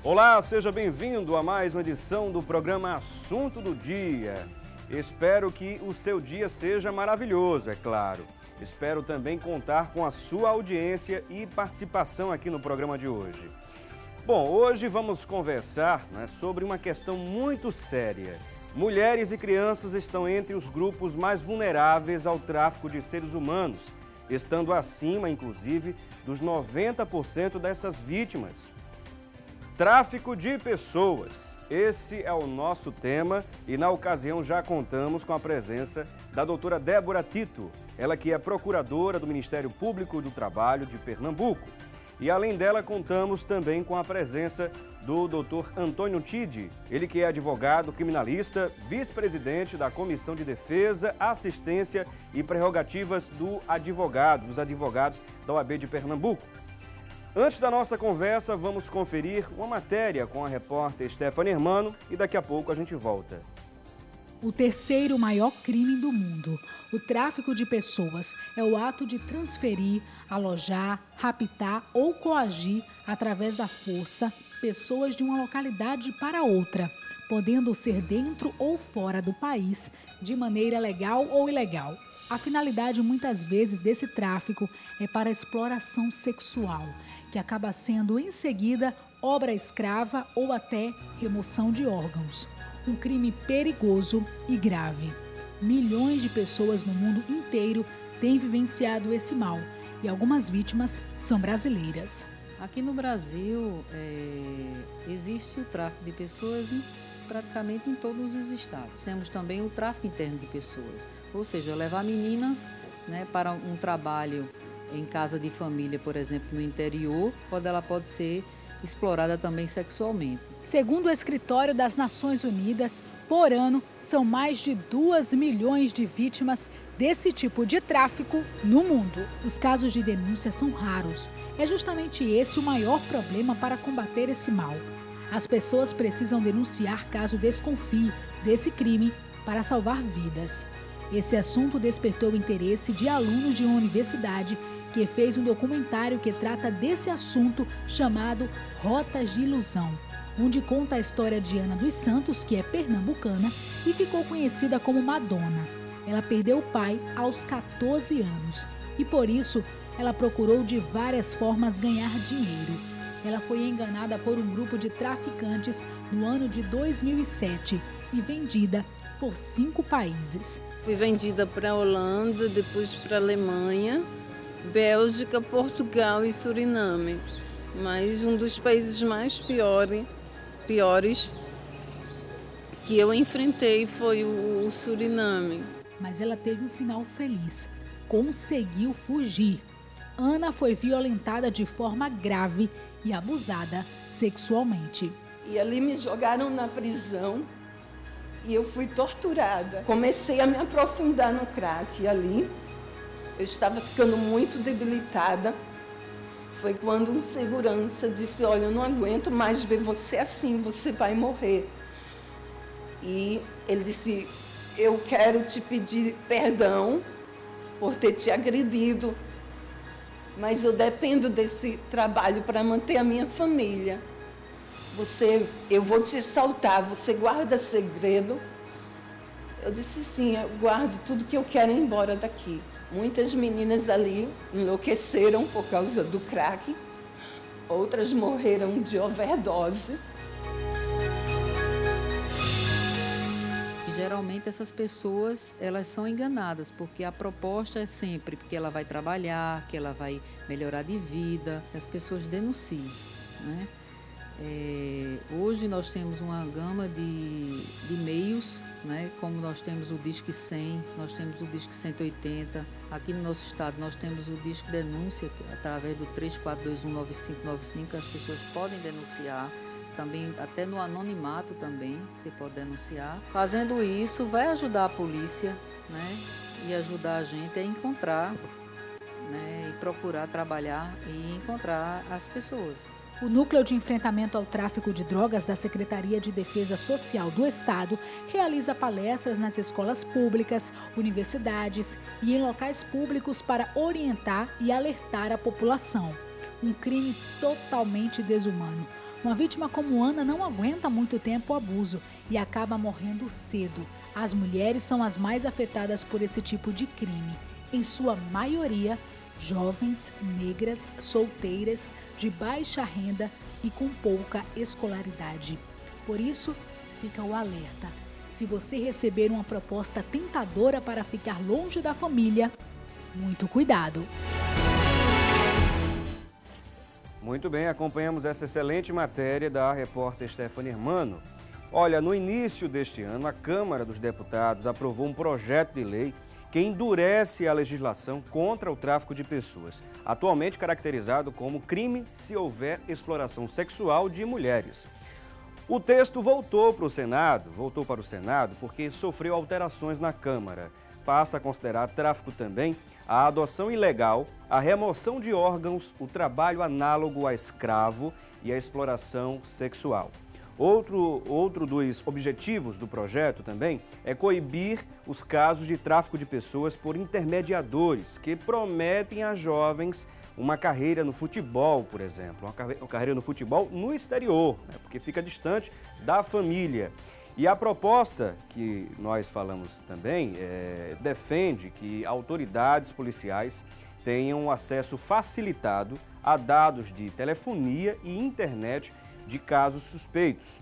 Olá, seja bem-vindo a mais uma edição do programa Assunto do Dia. Espero que o seu dia seja maravilhoso, é claro. Espero também contar com a sua audiência e participação aqui no programa de hoje. Bom, hoje vamos conversar sobre uma questão muito séria. Mulheres e crianças estão entre os grupos mais vulneráveis ao tráfico de seres humanos, estando acima, inclusive, dos 90% dessas vítimas. Tráfico de pessoas. Esse é o nosso tema e, na ocasião, já contamos com a presença da doutora Débora Tito, ela que é procuradora do Ministério Público do Trabalho de Pernambuco. E, além dela, contamos também com a presença do doutor Antônio Tide, ele que é advogado criminalista, vice-presidente da Comissão de Defesa, Assistência e Prerrogativas dos advogados da OAB de Pernambuco. Antes da nossa conversa, vamos conferir uma matéria com a repórter Stephanie Hermano e daqui a pouco a gente volta. O terceiro maior crime do mundo, o tráfico de pessoas, é o ato de transferir, alojar, raptar ou coagir, através da força, pessoas de uma localidade para outra, podendo ser dentro ou fora do país, de maneira legal ou ilegal. A finalidade, muitas vezes, desse tráfico é para exploração sexual, que acaba sendo, em seguida, obra escrava ou até remoção de órgãos. Um crime perigoso e grave. Milhões de pessoas no mundo inteiro têm vivenciado esse mal e algumas vítimas são brasileiras. Aqui no Brasil, existe o tráfico de pessoas praticamente em todos os estados. Temos também o tráfico interno de pessoas, ou seja, levar meninas para um trabalho em casa de família, por exemplo, no interior, onde ela pode ser explorada também sexualmente. Segundo o Escritório das Nações Unidas, por ano, são mais de 2 milhões de vítimas desse tipo de tráfico no mundo. Os casos de denúncia são raros. É justamente esse o maior problema para combater esse mal. As pessoas precisam denunciar caso desconfie desse crime para salvar vidas. Esse assunto despertou o interesse de alunos de uma universidade que fez um documentário que trata desse assunto chamado Rotas de Ilusão, onde conta a história de Ana dos Santos, que é pernambucana e ficou conhecida como Madonna. Ela perdeu o pai aos 14 anos e, por isso, ela procurou de várias formas ganhar dinheiro. Ela foi enganada por um grupo de traficantes no ano de 2007 e vendida por 5 países. Fui vendida para a Holanda, depois para a Alemanha, Bélgica, Portugal e Suriname. Mas um dos países mais piores que eu enfrentei foi o Suriname. Mas ela teve um final feliz. Conseguiu fugir. Ana foi violentada de forma grave e abusada sexualmente. E ali me jogaram na prisão e eu fui torturada. Comecei a me aprofundar no crack ali. Eu estava ficando muito debilitada. Foi quando um segurança disse: olha, eu não aguento mais ver você assim, você vai morrer. E ele disse: eu quero te pedir perdão por ter te agredido, mas eu dependo desse trabalho para manter a minha família. Eu vou te soltar, você guarda segredo? Eu disse: sim, eu guardo tudo que eu quero ir embora daqui. Muitas meninas ali enlouqueceram por causa do crack, outras morreram de overdose. Geralmente essas pessoas, elas são enganadas, porque a proposta é sempre que ela vai trabalhar, que ela vai melhorar de vida, que as pessoas denunciem, né? Hoje nós temos uma gama de meios, né? Como nós temos o Disque 100, nós temos o Disque 180. Aqui no nosso estado nós temos o Disque Denúncia, que, através do 34219595, as pessoas podem denunciar. Também, até no anonimato também você pode denunciar. Fazendo isso, vai ajudar a polícia, né? E ajudar a gente a encontrar, né? E procurar trabalhar e encontrar as pessoas. O Núcleo de Enfrentamento ao Tráfico de Drogas da Secretaria de Defesa Social do Estado realiza palestras nas escolas públicas, universidades e em locais públicos para orientar e alertar a população. Um crime totalmente desumano, Uma vítima como Ana não aguenta muito tempo o abuso e acaba morrendo cedo. As mulheres são as mais afetadas por esse tipo de crime. Em sua maioria, jovens, negras, solteiras, de baixa renda e com pouca escolaridade. Por isso, fica o alerta. Se você receber uma proposta tentadora para ficar longe da família, muito cuidado. Muito bem, acompanhamos essa excelente matéria da repórter Stephanie Hermano. Olha, no início deste ano, a Câmara dos Deputados aprovou um projeto de lei que endurece a legislação contra o tráfico de pessoas, atualmente caracterizado como crime se houver exploração sexual de mulheres. O texto voltou para o Senado porque sofreu alterações na Câmara. Passa a considerar tráfico também a adoção ilegal, a remoção de órgãos, o trabalho análogo a escravo e a exploração sexual. Outro dos objetivos do projeto também é coibir os casos de tráfico de pessoas por intermediadores que prometem a jovens uma carreira no futebol, por exemplo, uma carreira no futebol no exterior, né, porque fica distante da família. E a proposta que nós falamos também defende que autoridades policiais tenham acesso facilitado a dados de telefonia e internet de casos suspeitos.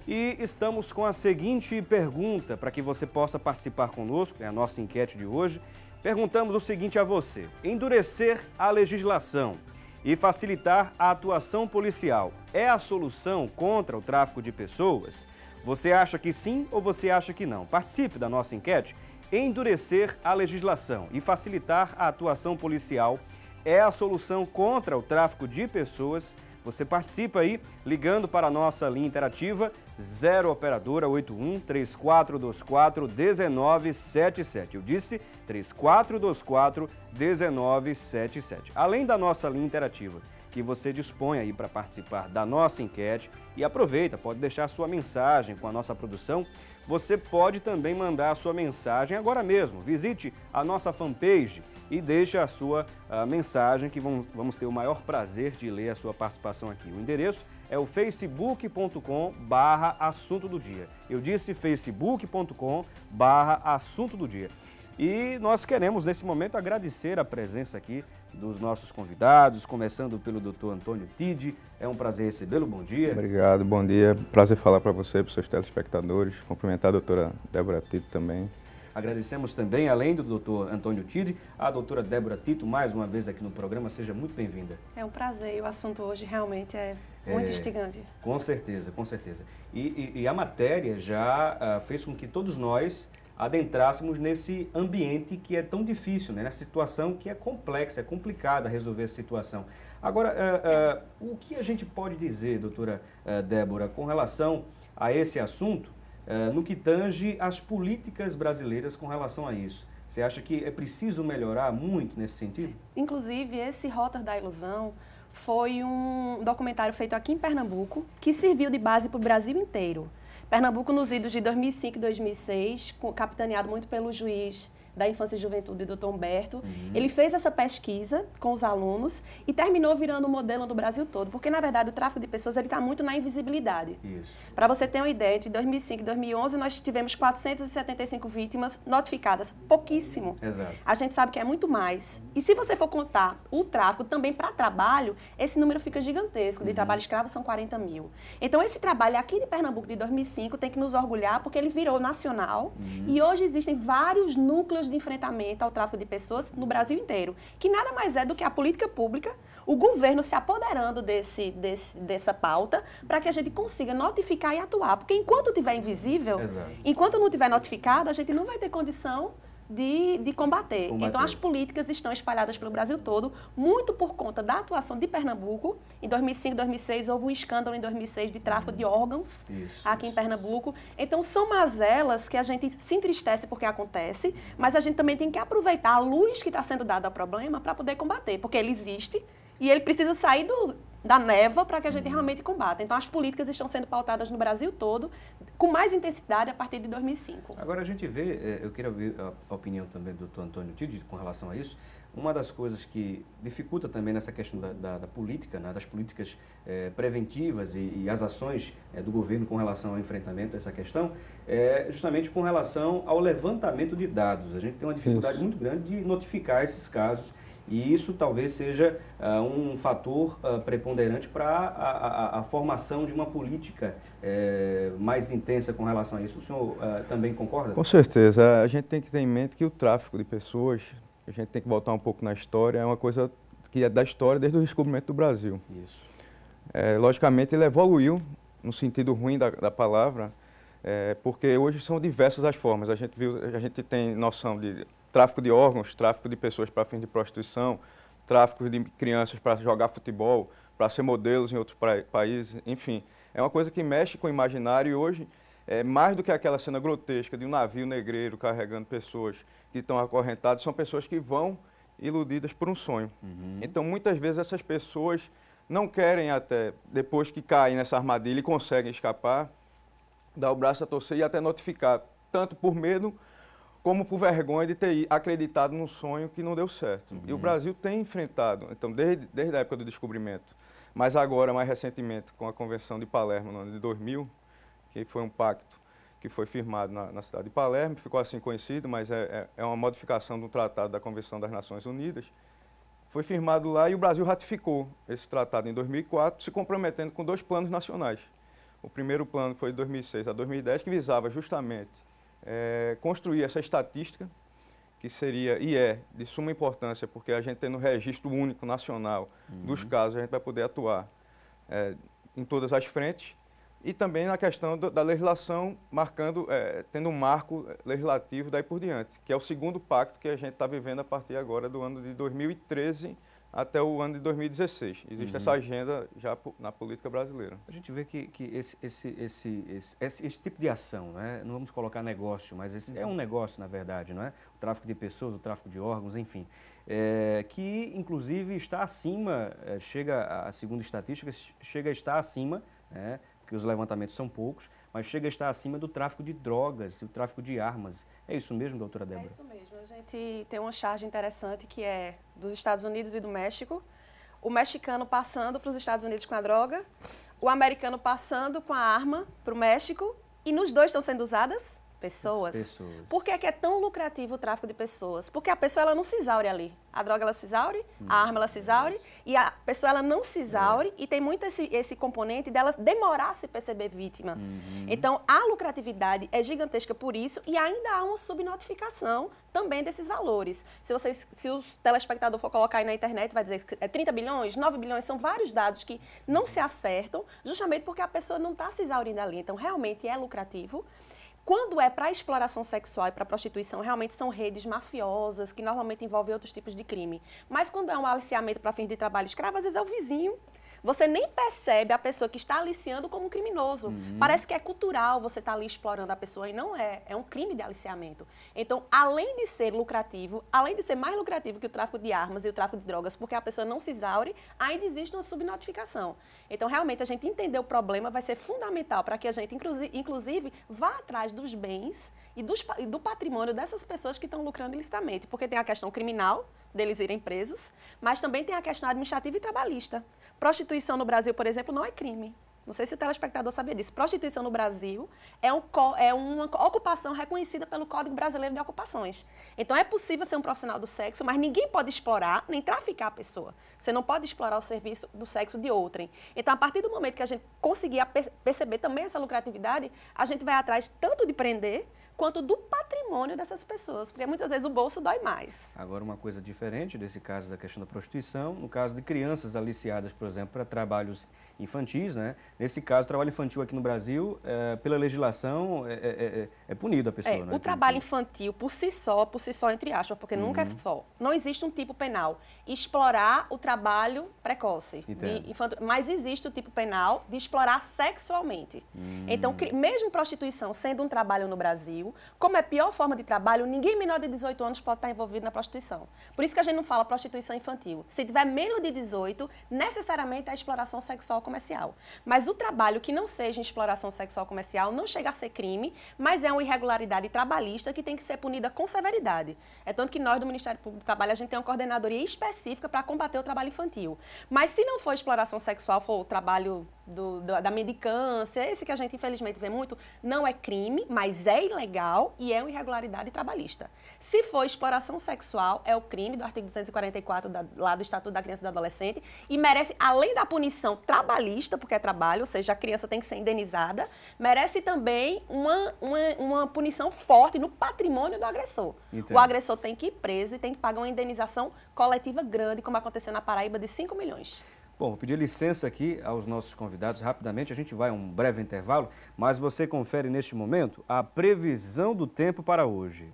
E estamos com a seguinte pergunta para que você possa participar conosco, é a nossa enquete de hoje. Perguntamos o seguinte a você: endurecer a legislação e facilitar a atuação policial é a solução contra o tráfico de pessoas? Você acha que sim ou você acha que não? Participe da nossa enquete. Endurecer a legislação e facilitar a atuação policial é a solução contra o tráfico de pessoas? Você participa aí ligando para a nossa linha interativa 0 operadora 81 3424 1977. Eu disse 3424 1977. Além da nossa linha interativa, que você dispõe aí para participar da nossa enquete e aproveita, pode deixar sua mensagem com a nossa produção. Você pode também mandar a sua mensagem agora mesmo. Visite a nossa fanpage e deixe a sua mensagem que vamos ter o maior prazer de ler a sua participação aqui. O endereço é o facebook.com/assunto do dia. Eu disse facebook.com/assunto do dia. E nós queremos, nesse momento, agradecer a presença aqui dos nossos convidados, começando pelo Dr. Antônio Tide. É um prazer recebê-lo. Bom dia. Obrigado, bom dia. Prazer falar para você, para os seus telespectadores. Cumprimentar a doutora Débora Tito também. Agradecemos também, além do Dr. Antônio Tide, a doutora Débora Tito, mais uma vez aqui no programa. Seja muito bem-vinda. É um prazer e o assunto hoje realmente é muito instigante. Com certeza, com certeza. E a matéria já fez com que todos nós adentrássemos nesse ambiente que é tão difícil, né? Nessa situação que é complexa, é complicada resolver essa situação. Agora, o que a gente pode dizer, doutora Débora, com relação a esse assunto, no que tange às políticas brasileiras com relação a isso? Você acha que é preciso melhorar muito nesse sentido? Inclusive, esse Rotas da Ilusão foi um documentário feito aqui em Pernambuco que serviu de base para o Brasil inteiro. Pernambuco, nos idos de 2005 e 2006, capitaneado muito pelo juiz da Infância e Juventude, Dr. Humberto. Ele fez essa pesquisa com os alunos e terminou virando um modelo no Brasil todo, porque, na verdade, o tráfico de pessoas está muito na invisibilidade. Para você ter uma ideia, entre 2005 e 2011, nós tivemos 475 vítimas notificadas, pouquíssimo. Exato. A gente sabe que é muito mais. E se você for contar o tráfico também para trabalho, esse número fica gigantesco. De trabalho escravo são 40 mil. Então, esse trabalho aqui de Pernambuco de 2005 tem que nos orgulhar, porque ele virou nacional e hoje existem vários núcleos de enfrentamento ao tráfico de pessoas no Brasil inteiro, que nada mais é do que a política pública, o governo se apoderando dessa pauta para que a gente consiga notificar e atuar, porque enquanto estiver invisível, enquanto não estiver notificado, a gente não vai ter condição de combater. Então, as políticas estão espalhadas pelo Brasil todo, muito por conta da atuação de Pernambuco. Em 2005, 2006, houve um escândalo em 2006 de tráfico de órgãos aqui em Pernambuco. Então, são mazelas que a gente se entristece porque acontece, mas a gente também tem que aproveitar a luz que está sendo dada ao problema para poder combater, porque ele existe e ele precisa sair da névoa para que a gente realmente combata. Então, as políticas estão sendo pautadas no Brasil todo, com mais intensidade a partir de 2005. Agora, a gente vê, eu queria ouvir a opinião também do Dr. Antônio Tide com relação a isso. Uma das coisas que dificulta também nessa questão da política, né, das políticas preventivas e as ações do governo com relação ao enfrentamento dessa questão, é justamente com relação ao levantamento de dados. A gente tem uma dificuldade muito grande de notificar esses casos e isso talvez seja um fator preponderante para a formação de uma política mais intensa com relação a isso. O senhor também concorda? Com certeza. A gente tem que ter em mente que o tráfico de pessoas, a gente tem que voltar um pouco na história, é uma coisa que é da história desde o descobrimento do Brasil. Isso. Logicamente, ele evoluiu no sentido ruim da palavra, porque hoje são diversas as formas. A gente tem noção de tráfico de órgãos, tráfico de pessoas para fins de prostituição, tráfico de crianças para jogar futebol, para ser modelos em outros países, enfim. É uma coisa que mexe com o imaginário e hoje, mais do que aquela cena grotesca de um navio negreiro carregando pessoas que estão acorrentadas, são pessoas que vão iludidas por um sonho. Então, muitas vezes, essas pessoas não querem até, depois que caem nessa armadilha e conseguem escapar, dar o braço a torcer e até notificar, tanto por medo como por vergonha de ter acreditado num sonho que não deu certo. E o Brasil tem enfrentado, então, desde a época do descobrimento, mas agora, mais recentemente, com a Convenção de Palermo, no ano de 2000, que foi um pacto que foi firmado na cidade de Palermo, ficou assim conhecido, mas é uma modificação do Tratado da Convenção das Nações Unidas. Foi firmado lá e o Brasil ratificou esse tratado em 2004, se comprometendo com 2 planos nacionais. O primeiro plano foi de 2006 a 2010, que visava justamente construir essa estatística, que seria e é de suma importância, porque a gente tendo um registro único nacional dos casos, a gente vai poder atuar em todas as frentes. E também na questão da legislação, tendo um marco legislativo daí por diante, que é o segundo pacto que a gente está vivendo a partir agora do ano de 2013 até o ano de 2016. Existe essa agenda já na política brasileira. A gente vê que esse tipo de ação, né? Não vamos colocar negócio, mas é um negócio, na verdade, não é? O tráfico de pessoas, o tráfico de órgãos, enfim, que inclusive está acima, segundo estatísticas, chega a estar acima, né? Que os levantamentos são poucos, mas chega a estar acima do tráfico de drogas e o tráfico de armas. É isso mesmo, doutora Débora? É isso mesmo. A gente tem uma charge interessante que é dos Estados Unidos e do México, o mexicano passando para os Estados Unidos com a droga, o americano passando com a arma para o México, e nos dois estão sendo usadas pessoas. Por que é tão lucrativo o tráfico de pessoas? Porque a pessoa ela não se exaure ali. A droga ela se exaure, a arma ela se exaure, e a pessoa ela não se exaure, e tem muito esse componente dela demorar a se perceber vítima. Então, a lucratividade é gigantesca por isso, e ainda há uma subnotificação também desses valores. Se o telespectador for colocar aí na internet, vai dizer que é 30 bilhões, 9 bilhões, são vários dados que não se acertam, justamente porque a pessoa não está se exaurindo ali. Então, realmente é lucrativo. Quando é para exploração sexual e para prostituição, realmente são redes mafiosas, que normalmente envolvem outros tipos de crime. Mas quando é um aliciamento para fins de trabalho escravo, às vezes é o vizinho. Você nem percebe a pessoa que está aliciando como um criminoso. Parece que é cultural você estar ali explorando a pessoa, e não é. É um crime de aliciamento. Então, além de ser lucrativo, além de ser mais lucrativo que o tráfico de armas e o tráfico de drogas, porque a pessoa não se exaure, ainda existe uma subnotificação. Então, realmente, a gente entender o problema vai ser fundamental para que a gente, inclusive, vá atrás dos bens e do patrimônio dessas pessoas que estão lucrando ilicitamente. Porque tem a questão criminal, deles irem presos, mas também tem a questão administrativa e trabalhista. Prostituição no Brasil, por exemplo, não é crime. Não sei se o telespectador sabia disso. Prostituição no Brasil é uma ocupação reconhecida pelo Código Brasileiro de Ocupações. Então, é possível ser um profissional do sexo, mas ninguém pode explorar nem traficar a pessoa. Você não pode explorar o serviço do sexo de outrem. Então, a partir do momento que a gente conseguir perceber também essa lucratividade, a gente vai atrás tanto de prender quanto do patrimônio dessas pessoas, porque muitas vezes o bolso dói mais. Agora, uma coisa diferente desse caso da questão da prostituição, no caso de crianças aliciadas, por exemplo, para trabalhos infantis, né? Nesse caso, o trabalho infantil aqui no Brasil, pela legislação, é punido a pessoa, né? O trabalho infantil, por si só entre aspas, porque nunca é só, não existe um tipo penal. Explorar o trabalho precoce, mas existe o tipo penal de explorar sexualmente. Então, mesmo prostituição sendo um trabalho no Brasil, trabalho. Como é pior forma de trabalho, ninguém menor de 18 anos pode estar envolvido na prostituição. Por isso que a gente não fala prostituição infantil. Se tiver menos de 18, necessariamente é exploração sexual comercial. Mas o trabalho que não seja exploração sexual comercial não chega a ser crime, mas é uma irregularidade trabalhista que tem que ser punida com severidade. É tanto que nós do Ministério Público do Trabalho, a gente tem uma coordenadoria específica para combater o trabalho infantil. Mas se não for exploração sexual, for o trabalho da mendicância, esse que a gente infelizmente vê muito, não é crime, mas é ilegal e é uma irregularidade trabalhista. Se for exploração sexual, é o crime do artigo 244 lá do Estatuto da Criança e do Adolescente e merece, além da punição trabalhista, porque é trabalho, ou seja, a criança tem que ser indenizada, merece também uma punição forte no patrimônio do agressor. Entendo. O agressor tem que ir preso e tem que pagar uma indenização coletiva grande, como aconteceu na Paraíba, de 5 milhões. Bom, vou pedir licença aqui aos nossos convidados. Rapidamente, a gente vai a um breve intervalo, mas você confere neste momento a previsão do tempo para hoje.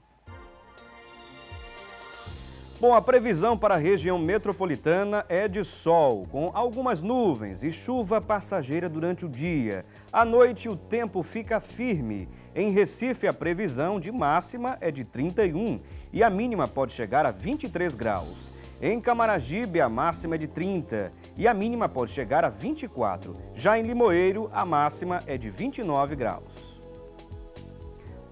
Bom, a previsão para a região metropolitana é de sol, com algumas nuvens e chuva passageira durante o dia. À noite, o tempo fica firme. Em Recife, a previsão de máxima é de 31 e a mínima pode chegar a 23 graus. Em Camaragibe, a máxima é de 30 e a mínima pode chegar a 24. Já em Limoeiro, a máxima é de 29 graus.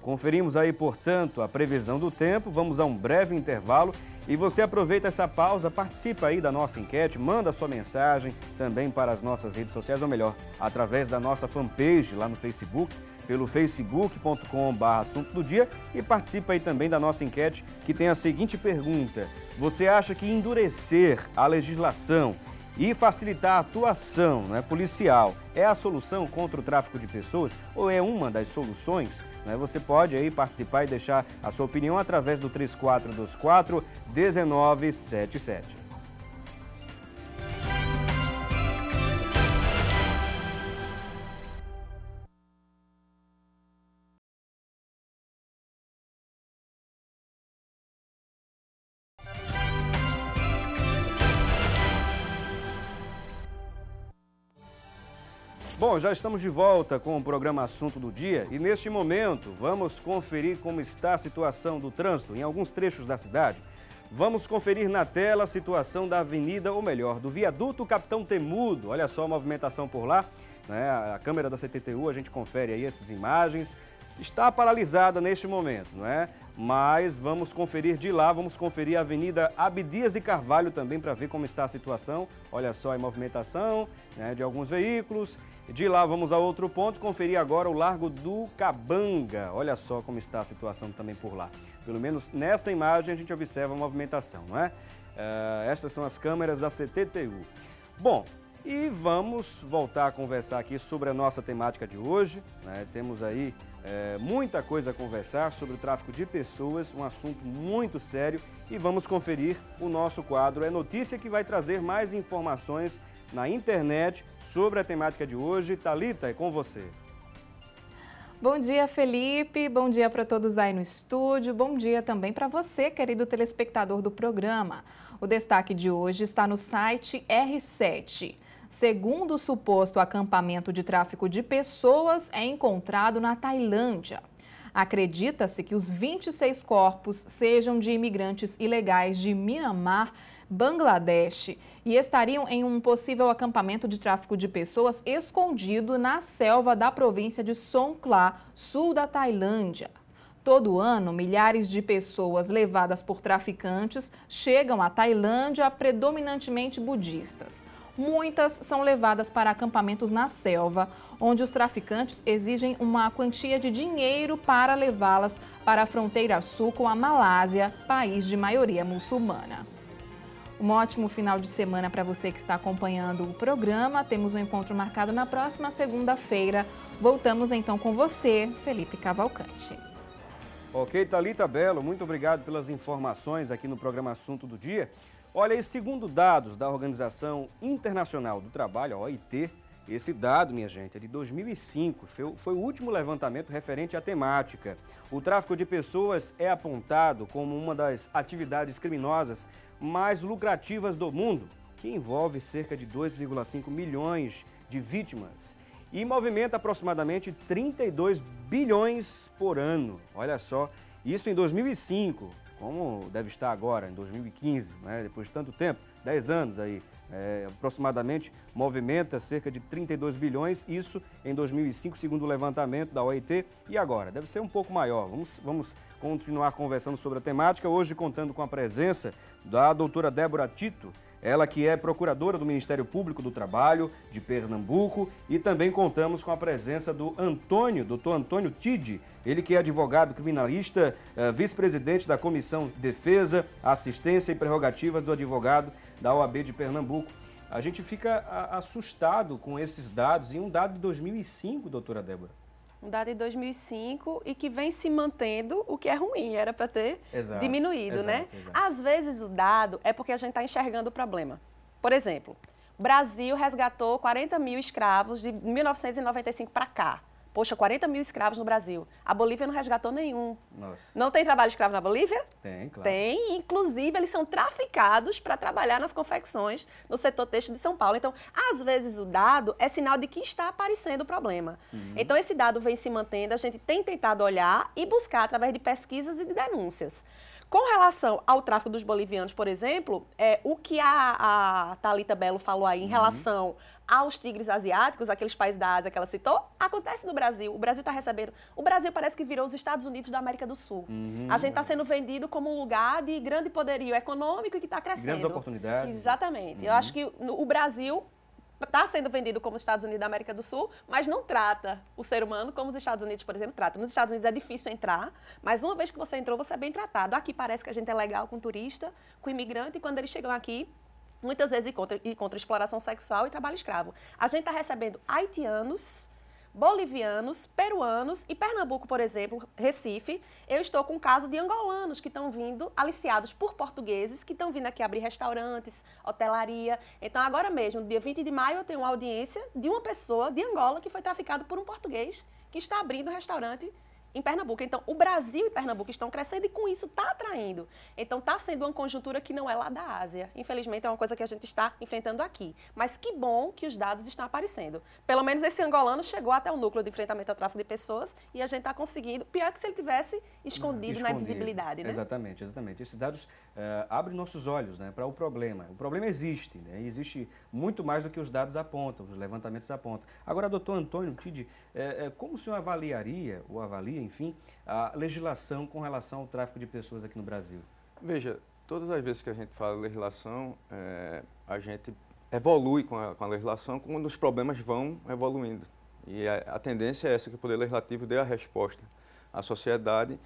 Conferimos aí, portanto, a previsão do tempo. Vamos a um breve intervalo e você aproveita essa pausa, participa aí da nossa enquete, manda sua mensagem também para as nossas redes sociais, ou melhor, através da nossa fanpage lá no Facebook, pelo facebook.com/assunto do dia, e participa aí também da nossa enquete, que tem a seguinte pergunta: você acha que endurecer a legislação e facilitar a atuação, policial é a solução contra o tráfico de pessoas ou é uma das soluções? Você pode aí participar e deixar a sua opinião através do 3424-1977. Bom, já estamos de volta com o programa Assunto do Dia e neste momento vamos conferir como está a situação do trânsito em alguns trechos da cidade. Vamos conferir na tela a situação da avenida, ou melhor, do viaduto Capitão Temudo. Olha só a movimentação por lá, a câmera da CTTU, a gente confere aí essas imagens. Está paralisada neste momento, mas vamos conferir de lá, vamos conferir a Avenida Abdias de Carvalho também para ver como está a situação. Olha só a movimentação de alguns veículos. De lá vamos a outro ponto, conferir agora o Largo do Cabanga. Olha só como está a situação também por lá. Pelo menos nesta imagem a gente observa a movimentação, Estas são as câmeras da CTTU. Bom, e vamos voltar a conversar aqui sobre a nossa temática de hoje. Temos aí muita coisa a conversar sobre o tráfico de pessoas, um assunto muito sério. E vamos conferir o nosso quadro É Notícia, que vai trazer mais informações na internet sobre a temática de hoje. Thalita, é com você. Bom dia, Felipe. Bom dia para todos aí no estúdio. Bom dia também para você, querido telespectador do programa. O destaque de hoje está no site R7. Segundo o suposto acampamento de tráfico de pessoas é encontrado na Tailândia. Acredita-se que os 26 corpos sejam de imigrantes ilegais de Myanmar, Bangladesh, e estariam em um possível acampamento de tráfico de pessoas escondido na selva da província de Songkhla, sul da Tailândia. Todo ano, milhares de pessoas levadas por traficantes chegam à Tailândia, predominantemente budistas. Muitas são levadas para acampamentos na selva, onde os traficantes exigem uma quantia de dinheiro para levá-las para a fronteira sul com a Malásia, país de maioria muçulmana. Um ótimo final de semana para você que está acompanhando o programa. Temos um encontro marcado na próxima segunda-feira. Voltamos então com você, Felipe Cavalcante. Ok, Thalita Belo, muito obrigado pelas informações aqui no programa Assunto do Dia. Olha, e segundo dados da Organização Internacional do Trabalho, a OIT, esse dado, minha gente, é de 2005, foi o último levantamento referente à temática. O tráfico de pessoas é apontado como uma das atividades criminosas mais lucrativas do mundo, que envolve cerca de 2,5 milhões de vítimas. e movimenta aproximadamente 32 bilhões por ano. Olha só, isso em 2005, como deve estar agora, em 2015, né? Depois de tanto tempo, 10 anos aí. Aproximadamente movimenta cerca de 32 bilhões, isso em 2005, segundo o levantamento da OIT. E agora? Deve ser um pouco maior. Vamos continuar conversando sobre a temática, hoje contando com a presença da doutora Débora Tito, ela que é procuradora do Ministério Público do Trabalho de Pernambuco, e também contamos com a presença do doutor Antônio Tide, ele que é advogado criminalista, vice-presidente da Comissão de Defesa, Assistência e Prerrogativas do Advogado da OAB de Pernambuco. A gente fica assustado com esses dados, e um dado de 2005, doutora Débora. Um dado de 2005 e que vem se mantendo, o que é ruim, era para ter diminuído, né? Exato. Às vezes o dado é porque a gente está enxergando o problema. Por exemplo, o Brasil resgatou 40 mil escravos de 1995 para cá. Poxa, 40 mil escravos no Brasil. A Bolívia não resgatou nenhum. Nossa. Não tem trabalho escravo na Bolívia? Tem, claro. Tem, inclusive eles são traficados para trabalhar nas confecções no setor têxtil de São Paulo. Então, às vezes o dado é sinal de que está aparecendo o problema. Então, esse dado vem se mantendo, a gente tem tentado olhar e buscar através de pesquisas e de denúncias. Com relação ao tráfico dos bolivianos, por exemplo, o que a Thalita Belo falou aí em relação aos tigres asiáticos, aqueles países da Ásia que ela citou, acontece no Brasil. O Brasil está recebendo... O Brasil parece que virou os Estados Unidos da América do Sul. A gente está sendo vendido como um lugar de grande poderio econômico e que está crescendo. Grandes oportunidades. Exatamente. Eu acho que o Brasil está sendo vendido como os Estados Unidos da América do Sul, mas não trata o ser humano como os Estados Unidos, por exemplo, tratam. Nos Estados Unidos é difícil entrar, mas uma vez que você entrou, você é bem tratado. Aqui parece que a gente é legal com turista, com imigrante, e quando eles chegam aqui, muitas vezes encontra exploração sexual e trabalho escravo. A gente está recebendo haitianos, bolivianos, peruanos e Pernambuco, por exemplo, Recife, eu estou com um caso de angolanos que estão vindo, aliciados por portugueses, que estão vindo aqui abrir restaurantes, hotelaria. Então, agora mesmo, no dia 20 de maio, eu tenho uma audiência de uma pessoa de Angola que foi traficado por um português que está abrindo restaurante em Pernambuco. Então, o Brasil e Pernambuco estão crescendo e com isso está atraindo. Então, está sendo uma conjuntura que não é lá da Ásia. Infelizmente, é uma coisa que a gente está enfrentando aqui. Mas que bom que os dados estão aparecendo. Pelo menos esse angolano chegou até o núcleo de enfrentamento ao tráfico de pessoas e a gente está conseguindo. Pior que se ele tivesse escondido na invisibilidade, né? Exatamente, exatamente. Esses dados abrem nossos olhos, né, para o problema. O problema existe, né? Existe muito mais do que os dados apontam, os levantamentos apontam. Agora, doutor Antônio Tide, como o senhor avaliaria, ou avalia, enfim, a legislação com relação ao tráfico de pessoas aqui no Brasil? Veja, todas as vezes que a gente fala legislação, a gente evolui com a legislação quando os problemas vão evoluindo. E a tendência é essa, que o Poder Legislativo dê a resposta à sociedade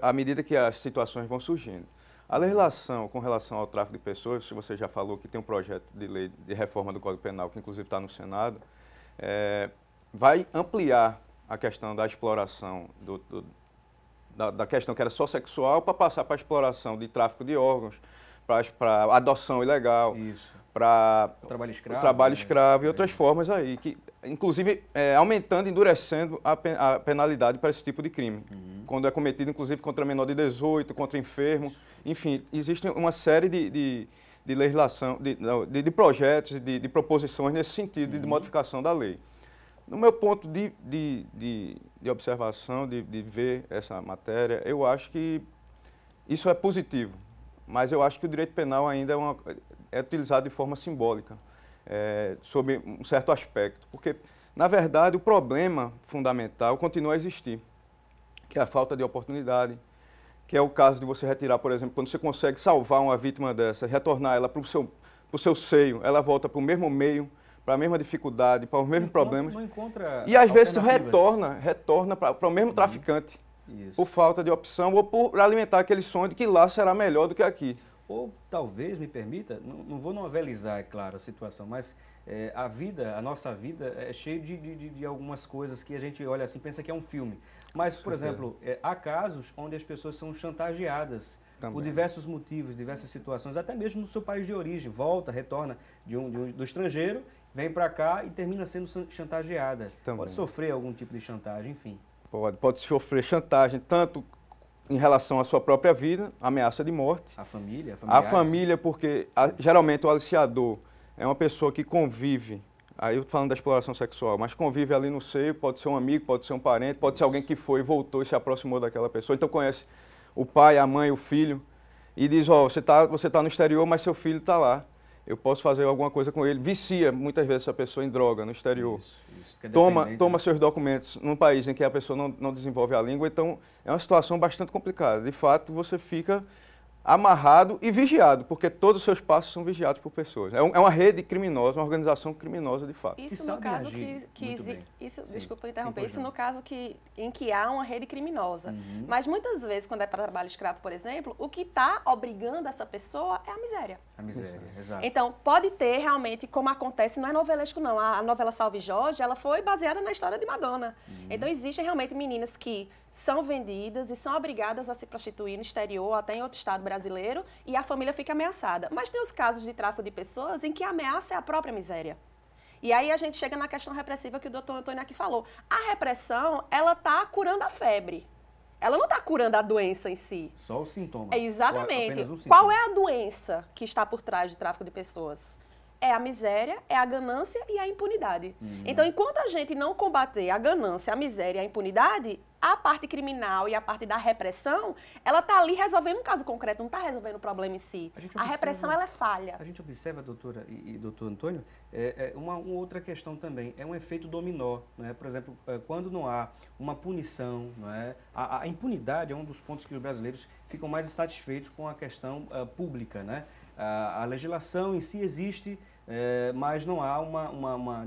à medida que as situações vão surgindo. A legislação com relação ao tráfico de pessoas, se você já falou que tem um projeto de lei de reforma do Código Penal, que inclusive está no Senado, vai ampliar a questão da exploração, da questão que era só sexual, para passar para a exploração de tráfico de órgãos, para adoção ilegal, para o trabalho escravo, e outras formas aí, que inclusive aumentando, endurecendo a penalidade para esse tipo de crime, quando é cometido inclusive contra menor de 18, contra enfermo, enfim, existe uma série de legislação, de projetos, de proposições nesse sentido, de modificação da lei. No meu ponto de observação, de ver essa matéria, eu acho que isso é positivo, mas eu acho que o direito penal ainda é utilizado de forma simbólica, sob um certo aspecto, porque, na verdade, o problema fundamental continua a existir, que é a falta de oportunidade, que é o caso de você retirar, por exemplo, quando você consegue salvar uma vítima dessa, retornar ela para o seu seio, ela volta para o mesmo meio, para a mesma dificuldade, para os mesmos problemas. Não encontra e às vezes retorna para o mesmo traficante, por falta de opção ou por alimentar aquele sonho de que lá será melhor do que aqui. Ou talvez, me permita, não vou novelizar, é claro, a situação, mas a nossa vida é cheia de algumas coisas que a gente olha assim, pensa que é um filme. Mas, por exemplo, há casos onde as pessoas são chantageadas por diversos motivos, diversas situações, até mesmo no seu país de origem, retorna do estrangeiro, vem para cá e termina sendo chantageada. Pode sofrer algum tipo de chantagem, enfim. Pode sofrer chantagem, tanto em relação à sua própria vida, ameaça de morte. A família, a família, porque geralmente o aliciador é uma pessoa que convive aí eu tô falando da exploração sexual, mas convive ali no seio, pode ser um amigo, pode ser um parente, pode ser alguém que foi, voltou e se aproximou daquela pessoa. Então conhece o pai, a mãe, o filho, e diz, ó, você tá no exterior, mas seu filho está lá. Eu posso fazer alguma coisa com ele. Vicia, muitas vezes, essa pessoa em droga no exterior. Isso que é toma seus documentos num país em que a pessoa não desenvolve a língua. Então, é uma situação bastante complicada. De fato, você fica amarrado e vigiado, porque todos os seus passos são vigiados por pessoas. É uma rede criminosa, uma organização criminosa, de fato. Isso no caso desculpa interromper, isso no caso em que há uma rede criminosa. Mas muitas vezes, quando é para trabalho escravo, por exemplo, o que está obrigando essa pessoa é a miséria. A miséria, exato. Então, pode ter realmente, como acontece, não é novelesco não, a novela Salve Jorge, ela foi baseada na história de Madonna. Então, existem realmente meninas que são vendidas e são obrigadas a se prostituir no exterior, até em outro estado brasileiro, e a família fica ameaçada. Mas tem os casos de tráfico de pessoas em que a ameaça é a própria miséria. E aí a gente chega na questão repressiva que o doutor Antônio aqui falou. A repressão, ela está curando a febre. Ela não está curando a doença em si. Só o sintoma. Exatamente. Qual é a doença que está por trás do tráfico de pessoas? É a miséria, é a ganância e a impunidade. Então, enquanto a gente não combater a ganância, a miséria e a impunidade, a parte criminal e a parte da repressão, ela está ali resolvendo um caso concreto, não está resolvendo o problema em si. A repressão, ela é falha. A gente observa, doutora e doutor Antônio, uma outra questão também, é um efeito dominó. Né? Por exemplo, quando não há uma punição, não é? A impunidade é um dos pontos que os brasileiros ficam mais insatisfeitos com a questão pública. Né? A legislação em si existe, mas não há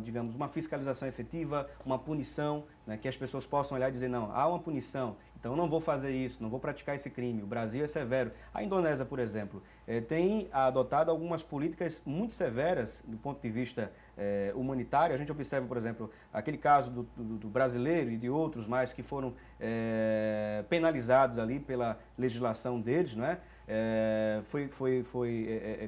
digamos, uma fiscalização efetiva, uma punição, né, que as pessoas possam olhar e dizer, não, há uma punição, então eu não vou fazer isso, não vou praticar esse crime. O Brasil é severo. A Indonésia, por exemplo, tem adotado algumas políticas muito severas do ponto de vista humanitário. A gente observa, por exemplo, aquele caso do brasileiro e de outros mais que foram penalizados ali pela legislação deles, não é?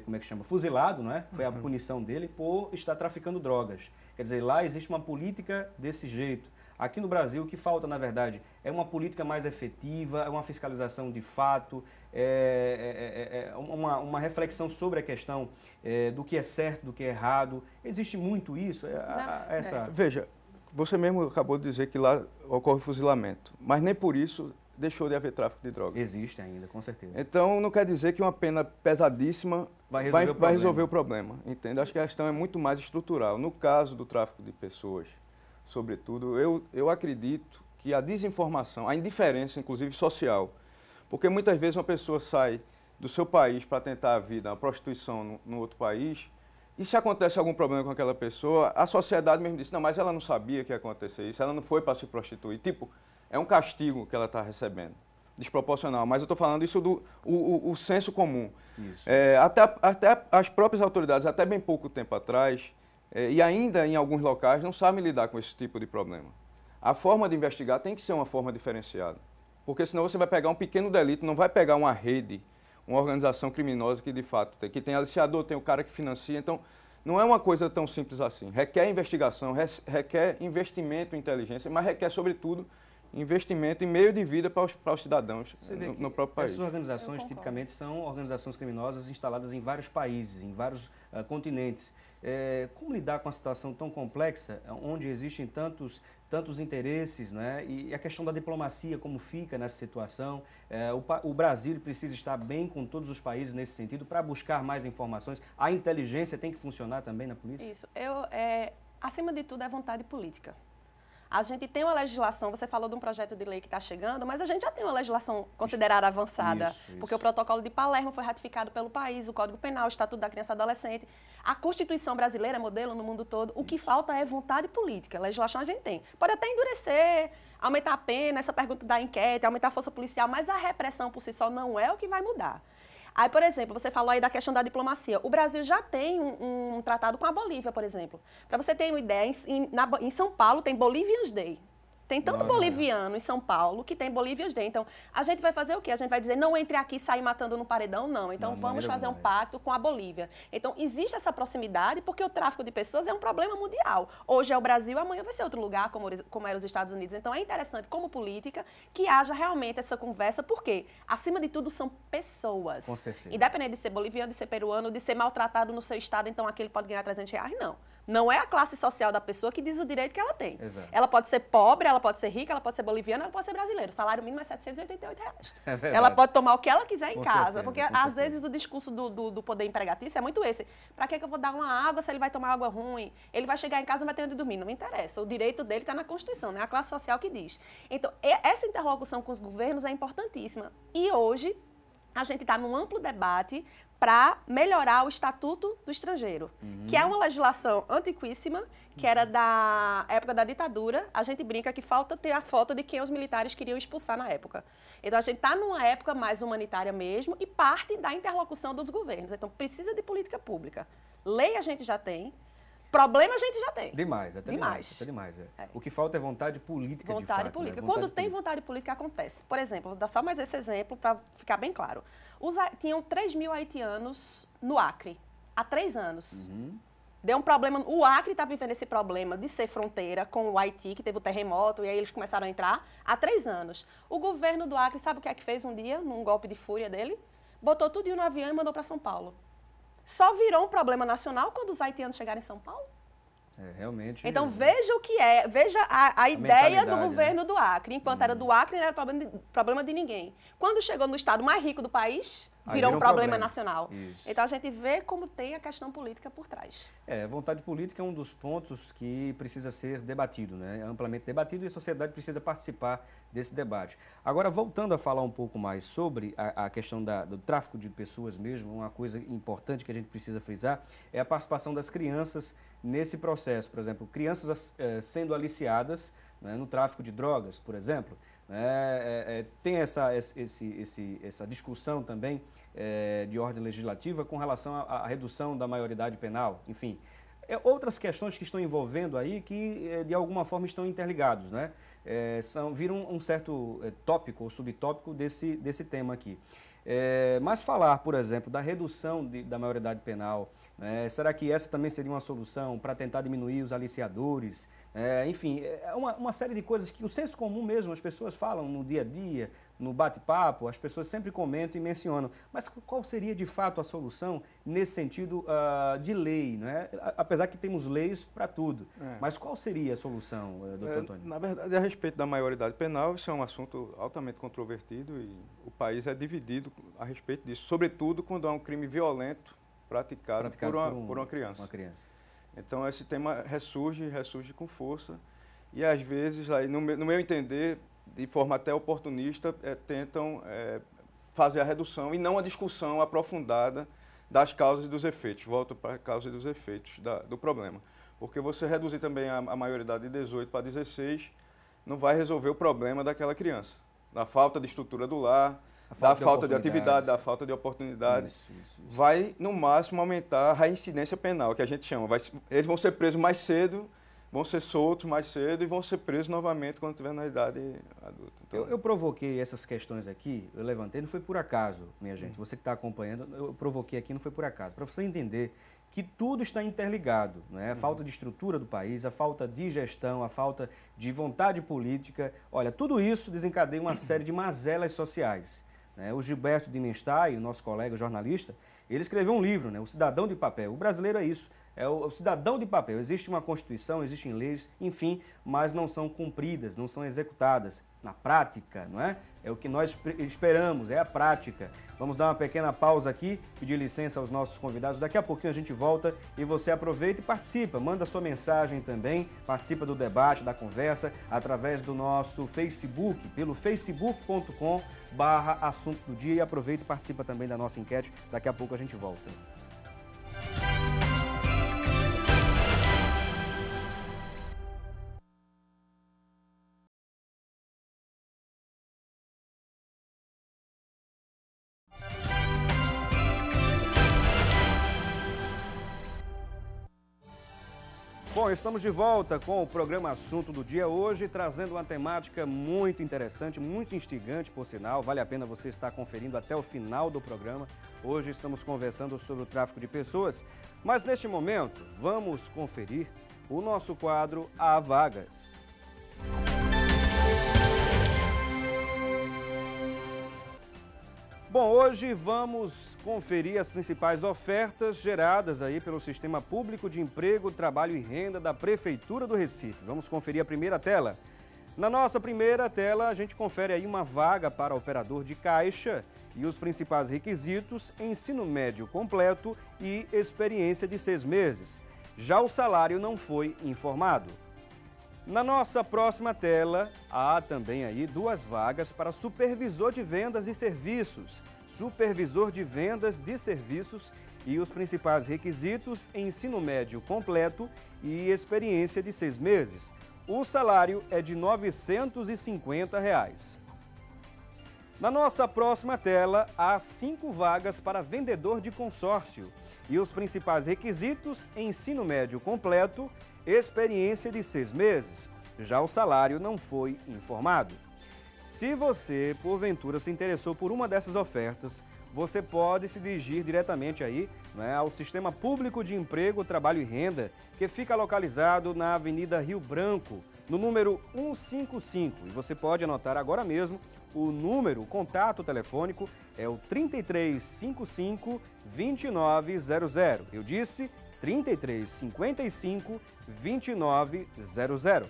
Como é que chama? Fuzilado, não é? Foi a punição dele por estar traficando drogas. Quer dizer, lá existe uma política desse jeito. Aqui no Brasil, o que falta, na verdade, é uma política mais efetiva, é uma fiscalização de fato, uma reflexão sobre a questão do que é certo, do que é errado. Existe muito isso? Veja, você mesmo acabou de dizer que lá ocorre fuzilamento, mas nem por isso deixou de haver tráfico de drogas. Existe ainda, com certeza. Então, não quer dizer que uma pena pesadíssima vai resolver o problema. Entende? Acho que a questão é muito mais estrutural. No caso do tráfico de pessoas, sobretudo, eu acredito que a desinformação, a indiferença, inclusive social, porque muitas vezes uma pessoa sai do seu país para tentar a vida, a prostituição no outro país, e se acontece algum problema com aquela pessoa, a sociedade mesmo diz, não, mas ela não sabia que ia acontecer isso, ela não foi para se prostituir. Tipo, é um castigo que ela está recebendo, desproporcional. Mas eu estou falando isso do senso comum. Isso. Até as próprias autoridades, até bem pouco tempo atrás, e ainda em alguns locais, não sabem lidar com esse tipo de problema. A forma de investigar tem que ser uma forma diferenciada, porque senão você vai pegar um pequeno delito, não vai pegar uma rede, uma organização criminosa que de fato tem aliciador, tem o cara que financia, então não é uma coisa tão simples assim. Requer investigação, requer investimento em inteligência, mas requer, sobretudo, investimento em meio de vida para os cidadãos no próprio país. Essas organizações, tipicamente, são organizações criminosas instaladas em vários países, em vários continentes. Como lidar com uma situação tão complexa, onde existem tantos interesses, né? E a questão da diplomacia, como fica nessa situação? O Brasil precisa estar bem com todos os países nesse sentido para buscar mais informações. A inteligência tem que funcionar também na polícia? Isso. Acima de tudo, é vontade política. A gente tem uma legislação, você falou de um projeto de lei que está chegando, mas a gente já tem uma legislação considerada avançada, porque o protocolo de Palermo foi ratificado pelo país, o Código Penal, o Estatuto da Criança e Adolescente. A Constituição brasileira é modelo no mundo todo. O que falta é vontade política. A legislação a gente tem. Pode até endurecer, aumentar a pena, essa pergunta da enquete, aumentar a força policial, mas a repressão por si só não é o que vai mudar. Aí, por exemplo, você falou aí da questão da diplomacia. O Brasil já tem um tratado com a Bolívia, por exemplo. Para você ter uma ideia, em São Paulo tem Bolivians Day. Tem tanto boliviano em São Paulo que tem Bolivians Day. Então, a gente vai fazer o quê? A gente vai dizer, não entre aqui e sair matando no paredão, não. Então, vamos fazer um pacto com a Bolívia. Então, existe essa proximidade porque o tráfico de pessoas é um problema mundial. Hoje é o Brasil, amanhã vai ser outro lugar, como era os Estados Unidos. Então, é interessante, como política, que haja realmente essa conversa, porque, acima de tudo, são pessoas. Com certeza. Independente de ser boliviano, de ser peruano, de ser maltratado no seu estado, então aquele pode ganhar R$300, não. Não é a classe social da pessoa que diz o direito que ela tem. Exato. Ela pode ser pobre, ela pode ser rica, ela pode ser boliviana, ela pode ser brasileira. O salário mínimo é R$788. É verdade. Ela pode tomar o que ela quiser em Com casa. certeza, Porque, com às certeza. vezes, o discurso do poder empregatício é muito esse. Para que eu vou dar uma água se ele vai tomar água ruim? Ele vai chegar em casa e não vai ter onde dormir. Não me interessa. O direito dele está na Constituição, né? A classe social que diz. Então, essa interlocução com os governos é importantíssima. E hoje, a gente está num amplo debate para melhorar o Estatuto do Estrangeiro, que é uma legislação antiquíssima, que era da época da ditadura. A gente brinca que falta ter a foto de quem os militares queriam expulsar na época. Então, a gente está numa época mais humanitária mesmo e parte da interlocução dos governos. Então, precisa de política pública. Lei a gente já tem, problema a gente já tem. Demais, até demais. Até demais, O que falta é vontade política, de fato. Vontade política. Né? Quando tem vontade política, acontece. Por exemplo, vou dar só mais esse exemplo para ficar bem claro. Tinham 3 mil haitianos no Acre, há 3 anos. Deu um problema. O Acre está vivendo esse problema de ser fronteira com o Haiti, que teve o terremoto, e aí eles começaram a entrar há 3 anos. O governo do Acre, sabe o que é que fez um dia, num golpe de fúria dele? Botou tudo no avião e mandou para São Paulo. Só virou um problema nacional quando os haitianos chegaram em São Paulo? Realmente. Então, veja o que é, veja a ideia do governo, né, do Acre. Enquanto era do Acre, não era problema de ninguém. Quando chegou no estado mais rico do país, virou um problema nacional. Isso. Então, a gente vê como tem a questão política por trás. Vontade política é um dos pontos que precisa ser debatido, né? Amplamente debatido, e a sociedade precisa participar desse debate. Agora, voltando a falar um pouco mais sobre a questão do tráfico de pessoas mesmo, uma coisa importante que a gente precisa frisar é a participação das crianças nesse processo. Por exemplo, crianças sendo aliciadas, né, no tráfico de drogas, por exemplo. Tem essa discussão também de ordem legislativa com relação à redução da maioridade penal, enfim. Outras questões que estão envolvendo aí que, de alguma forma, estão interligados, né? Viram um certo tópico ou subtópico desse tema aqui. Mas falar, por exemplo, da redução da maioridade penal, será que essa também seria uma solução para tentar diminuir os aliciadores? Enfim, uma série de coisas que o senso comum mesmo, as pessoas falam no dia a dia, no bate-papo, as pessoas sempre comentam e mencionam. Mas qual seria de fato a solução nesse sentido de lei, né? Apesar que temos leis para tudo. Mas qual seria a solução, doutor Antônio? Na verdade, a respeito da maioridade penal, isso é um assunto altamente controvertido e o país é dividido a respeito disso, sobretudo quando há um crime violento praticado por uma criança. Então, esse tema ressurge com força e, às vezes, aí, no meu entender, de forma até oportunista, tentam fazer a redução e não a discussão aprofundada das causas e dos efeitos. Volto para a causa e dos efeitos do problema. Porque você reduzir também a maioridade de 18 para 16 não vai resolver o problema daquela criança. Da falta de estrutura do lar, da falta de atividade, da falta de oportunidades. Isso. Vai, no máximo, aumentar a reincidência penal, que a gente chama. Eles vão ser presos mais cedo, vão ser soltos mais cedo e vão ser presos novamente quando estiver na idade adulta. Então, eu provoquei essas questões aqui, eu levantei, não foi por acaso, minha gente. Você que está acompanhando, eu provoquei aqui, não foi por acaso. Para você entender que tudo está interligado, né? A falta de estrutura do país, a falta de gestão, a falta de vontade política. Olha, tudo isso desencadeia uma série de mazelas sociais. O Gilberto Dimenstein, o nosso colega jornalista, ele escreveu um livro, O Cidadão de Papel. O brasileiro é isso, é o cidadão de papel. Existe uma Constituição, existem leis, enfim, mas não são cumpridas, não são executadas na prática, não é? É o que nós esperamos, é a prática. Vamos dar uma pequena pausa aqui, pedir licença aos nossos convidados. Daqui a pouquinho a gente volta e você aproveita e participa. Manda sua mensagem também, participa do debate, da conversa, através do nosso Facebook, pelo facebook.com/assunto do dia, e aproveita e participa também da nossa enquete. Daqui a pouco a gente volta. Bom, estamos de volta com o programa Assunto do Dia hoje, trazendo uma temática muito interessante, muito instigante, por sinal. Vale a pena você estar conferindo até o final do programa. Hoje estamos conversando sobre o tráfico de pessoas, mas neste momento vamos conferir o nosso quadro Há Vagas. Bom, hoje vamos conferir as principais ofertas geradas aí pelo Sistema Público de Emprego, Trabalho e Renda da Prefeitura do Recife. Vamos conferir a primeira tela. Na nossa primeira tela, a gente confere aí uma vaga para operador de caixa e os principais requisitos: ensino médio completo e experiência de 6 meses. Já o salário não foi informado. Na nossa próxima tela, há também aí 2 vagas para supervisor de vendas e serviços. Supervisor de vendas de serviços e os principais requisitos: ensino médio completo e experiência de 6 meses. O salário é de R$ 950. Na nossa próxima tela, há 5 vagas para vendedor de consórcio e os principais requisitos: ensino médio completo, experiência de 6 meses. Já o salário não foi informado. Se você, porventura, se interessou por uma dessas ofertas, você pode se dirigir diretamente aí, né, ao Sistema Público de Emprego, Trabalho e Renda, que fica localizado na Avenida Rio Branco, no número 155. E você pode anotar agora mesmo o número, o contato telefônico é o 3355-2900. Eu disse 3355-2900.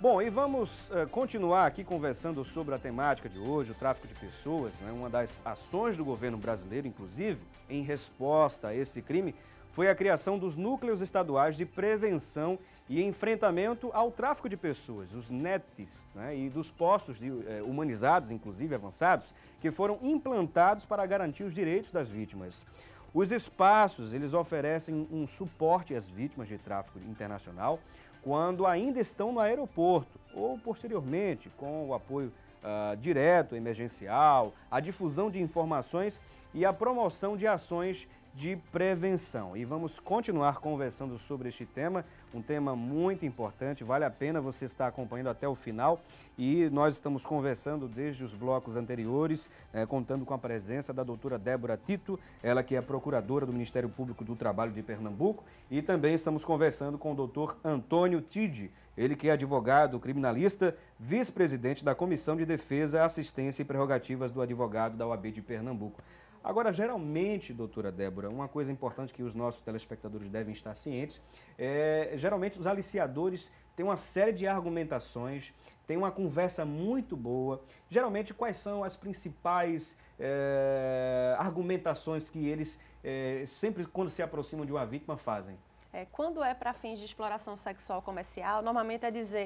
Bom, e vamos continuar aqui conversando sobre a temática de hoje, o tráfico de pessoas, né? Uma das ações do governo brasileiro, inclusive, em resposta a esse crime, foi a criação dos núcleos estaduais de prevenção e enfrentamento ao tráfico de pessoas, os NETs, né? E dos postos humanizados, inclusive avançados, que foram implantados para garantir os direitos das vítimas. Os espaços, eles oferecem um suporte às vítimas de tráfico internacional quando ainda estão no aeroporto ou posteriormente com o apoio direto, emergencial, a difusão de informações e a promoção de ações de prevenção. E vamos continuar conversando sobre este tema, um tema muito importante, vale a pena você estar acompanhando até o final. E nós estamos conversando desde os blocos anteriores, contando com a presença da doutora Débora Tito, ela que é procuradora do Ministério Público do Trabalho de Pernambuco, e também estamos conversando com o doutor Antônio Tide, ele que é advogado criminalista, vice-presidente da Comissão de Defesa, Assistência e Prerrogativas do Advogado da OAB de Pernambuco. Agora, geralmente, doutora Débora, uma coisa importante que os nossos telespectadores devem estar cientes geralmente os aliciadores têm uma série de argumentações, têm uma conversa muito boa. Geralmente, quais são as principais argumentações que eles, sempre quando se aproximam de uma vítima, fazem? Quando é para fins de exploração sexual comercial, normalmente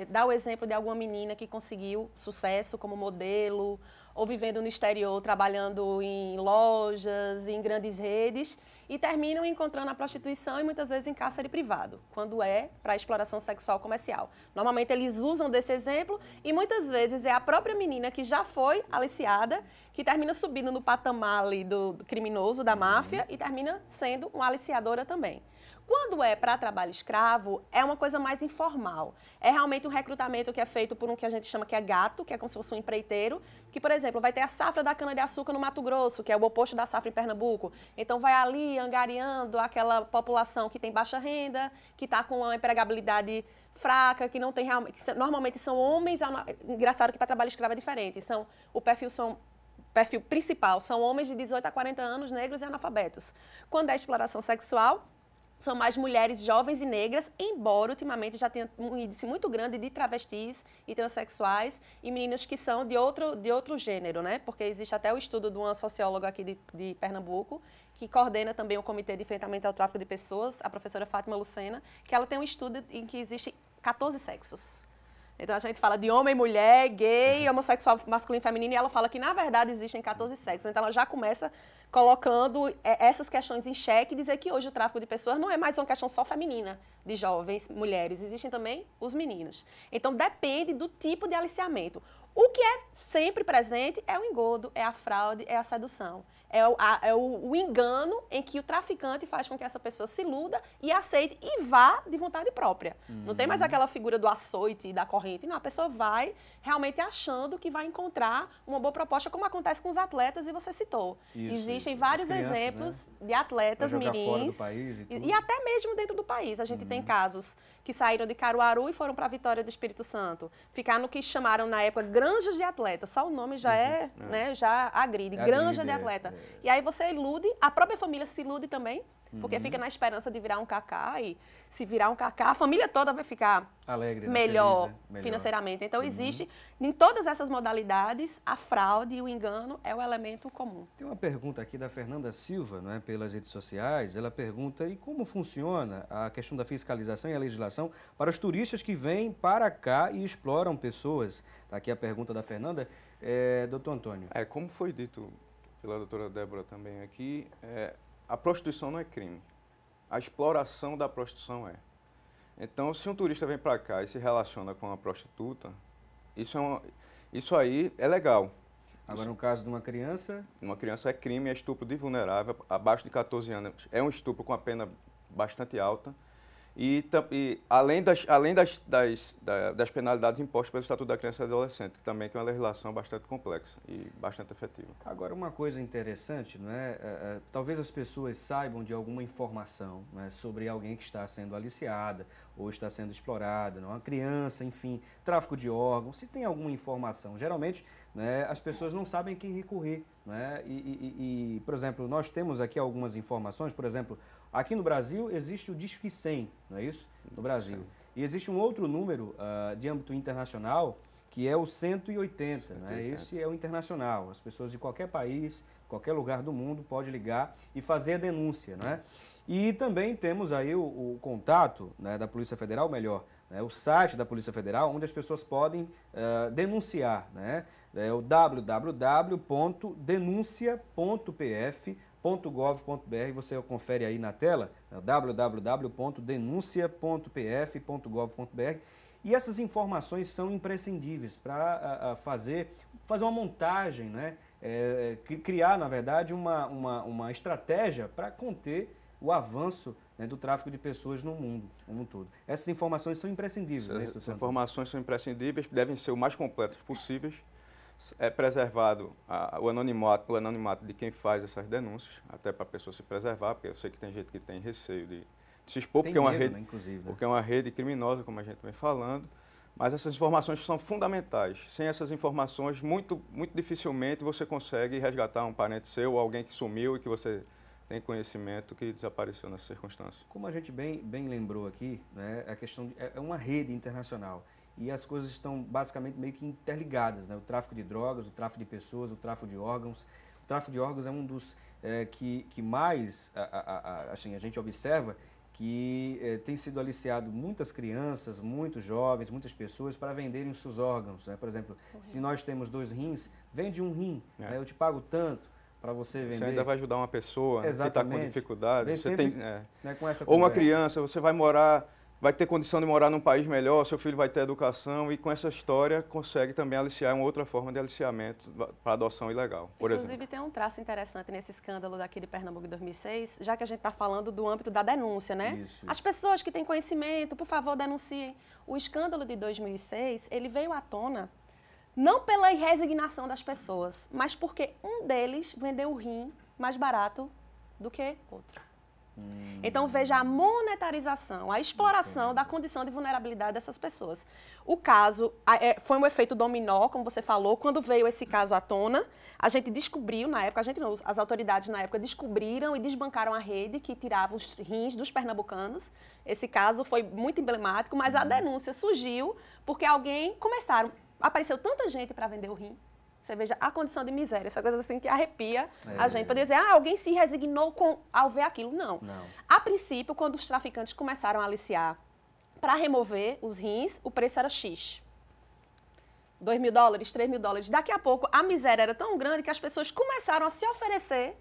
dar o exemplo de alguma menina que conseguiu sucesso como modelo, ou vivendo no exterior, trabalhando em lojas, em grandes redes, e terminam encontrando a prostituição e muitas vezes em cárcere privado, quando é para exploração sexual comercial. Normalmente eles usam desse exemplo e muitas vezes é a própria menina que já foi aliciada, que termina subindo no patamar ali do criminoso, da máfia, e termina sendo uma aliciadora também. Quando é para trabalho escravo, é uma coisa mais informal. É realmente um recrutamento que é feito por um que a gente chama que é gato, que é como se fosse um empreiteiro, que, por exemplo, vai ter a safra da cana-de-açúcar no Mato Grosso, que é o oposto da safra em Pernambuco. Então, vai ali angariando aquela população que tem baixa renda, que está com uma empregabilidade fraca, que não tem realmente... Normalmente são homens... Engraçado que para trabalho escravo é diferente. O perfil principal são homens de 18 a 40 anos, negros e analfabetos. Quando é exploração sexual, são mais mulheres jovens e negras, embora ultimamente já tenha um índice muito grande de travestis e transexuais e meninos que são de outro gênero, né? Porque existe até o estudo de uma socióloga aqui de Pernambuco, que coordena também o Comitê de Enfrentamento ao Tráfico de Pessoas, a professora Fátima Lucena, que ela tem um estudo em que existe 14 sexos. Então, a gente fala de homem, mulher, gay, homossexual, masculino e feminino, e ela fala que, na verdade, existem 14 sexos. Então, ela já começa colocando essas questões em xeque e dizer que hoje o tráfico de pessoas não é mais uma questão só feminina, de jovens, mulheres. Existem também os meninos. Então, depende do tipo de aliciamento. O que é sempre presente é o engodo, é a fraude, é a sedução. É o engano em que o traficante faz com que essa pessoa se iluda e aceite e vá de vontade própria. Não tem mais aquela figura do açoite e da corrente. Não, a pessoa vai realmente achando que vai encontrar uma boa proposta, como acontece com os atletas e você citou. Existem vários exemplos, né, de atletas mirins fora do país e até mesmo dentro do país. A gente tem casos que saíram de Caruaru e foram para a Vitória do Espírito Santo. Ficaram no que chamaram na época granjas de atleta. Só o nome já né, já agride. Granja de atleta. E aí você ilude, a própria família se ilude também, porque fica na esperança de virar um cacá, e se virar um cacá, a família toda vai ficar alegre, melhor, feliz, né? financeiramente. Então, existe, em todas essas modalidades, a fraude e o engano é o elemento comum. Tem uma pergunta aqui da Fernanda Silva, não é, pelas redes sociais. Ela pergunta, e como funciona a questão da fiscalização e a legislação para os turistas que vêm para cá e exploram pessoas? Está aqui a pergunta da Fernanda. Doutor Antônio. Como foi dito pela doutora Débora também aqui, a prostituição não é crime. A exploração da prostituição é. Então, se um turista vem para cá e se relaciona com uma prostituta, isso aí é legal. Agora, no caso de uma criança? Uma criança é crime, é estupro de vulnerável, abaixo de 14 anos. É um estupro com a pena bastante alta. E além das penalidades impostas pelo Estatuto da Criança e do Adolescente, também que é uma legislação bastante complexa e bastante efetiva. Agora, uma coisa interessante, não é? Talvez as pessoas saibam de alguma informação, não é, sobre alguém que está sendo aliciada ou está sendo explorada, não é? Uma criança, enfim, tráfico de órgãos, se tem alguma informação. Geralmente, né, as pessoas não sabem a quem recorrer. Né? Por exemplo, nós temos aqui algumas informações, por exemplo, aqui no Brasil existe o Disque 100, não é isso? No Brasil. E existe um outro número de âmbito internacional, que é o 180, né? Esse é o internacional. As pessoas de qualquer país, qualquer lugar do mundo podem ligar e fazer a denúncia, né? E também temos aí o contato, né, da Polícia Federal, melhor, né, o site da Polícia Federal, onde as pessoas podem denunciar, né? É o www.denuncia.pf.gov.br, você confere aí na tela, www.denuncia.pf.gov.br. E essas informações são imprescindíveis para fazer uma montagem, né? Criar, na verdade, uma estratégia para conter o avanço, né, do tráfico de pessoas no mundo como um todo. Essas informações são imprescindíveis. Essas informações são imprescindíveis, devem ser o mais completas possíveis. É preservado o anonimato de quem faz essas denúncias, até para a pessoa se preservar, porque eu sei que tem gente que tem receio de se expor, porque é uma rede, inclusive, né? Porque é uma rede criminosa, como a gente vem falando. Mas essas informações são fundamentais. Sem essas informações, muito dificilmente você consegue resgatar um parente seu ou alguém que sumiu e que você tem conhecimento que desapareceu nessa circunstância. Como a gente bem lembrou aqui, né, a questão é uma rede internacional e as coisas estão basicamente meio que interligadas, né? O tráfico de drogas, o tráfico de pessoas, o tráfico de órgãos. O tráfico de órgãos é um dos que mais assim, a gente observa que tem sido aliciado muitas crianças, muitos jovens, muitas pessoas para venderem os seus órgãos, né? Por exemplo, se nós temos 2 rins, vende um rim, né? Eu te pago tanto para você vender. Você ainda vai ajudar uma pessoa, né, que está com dificuldade. Vem você sempre, tem, né, com essa ou uma conversa. criança, você vai ter condição de morar num país melhor, seu filho vai ter educação e com essa história consegue também aliciar uma outra forma de aliciamento para adoção ilegal, por exemplo. Inclusive tem um traço interessante nesse escândalo daqui de Pernambuco de 2006, já que a gente está falando do âmbito da denúncia, né? Isso. As pessoas que têm conhecimento, por favor, denunciem. O escândalo de 2006, ele veio à tona não pela resignação das pessoas, mas porque um deles vendeu o rim mais barato do que outro. Então, veja a monetarização, a exploração da condição de vulnerabilidade dessas pessoas. O caso foi um efeito dominó, como você falou, quando veio esse caso à tona, a gente descobriu na época, as autoridades na época descobriram e desbancaram a rede que tirava os rins dos pernambucanos. Esse caso foi muito emblemático, mas a denúncia surgiu porque apareceu tanta gente para vender o rim. Você veja a condição de miséria, essa coisa assim que arrepia a gente, para dizer, alguém se resignou ao ver aquilo. Não. A princípio, quando os traficantes começaram a aliciar para remover os rins, o preço era X. $2.000, $3.000. Daqui a pouco, a miséria era tão grande que as pessoas começaram a se oferecer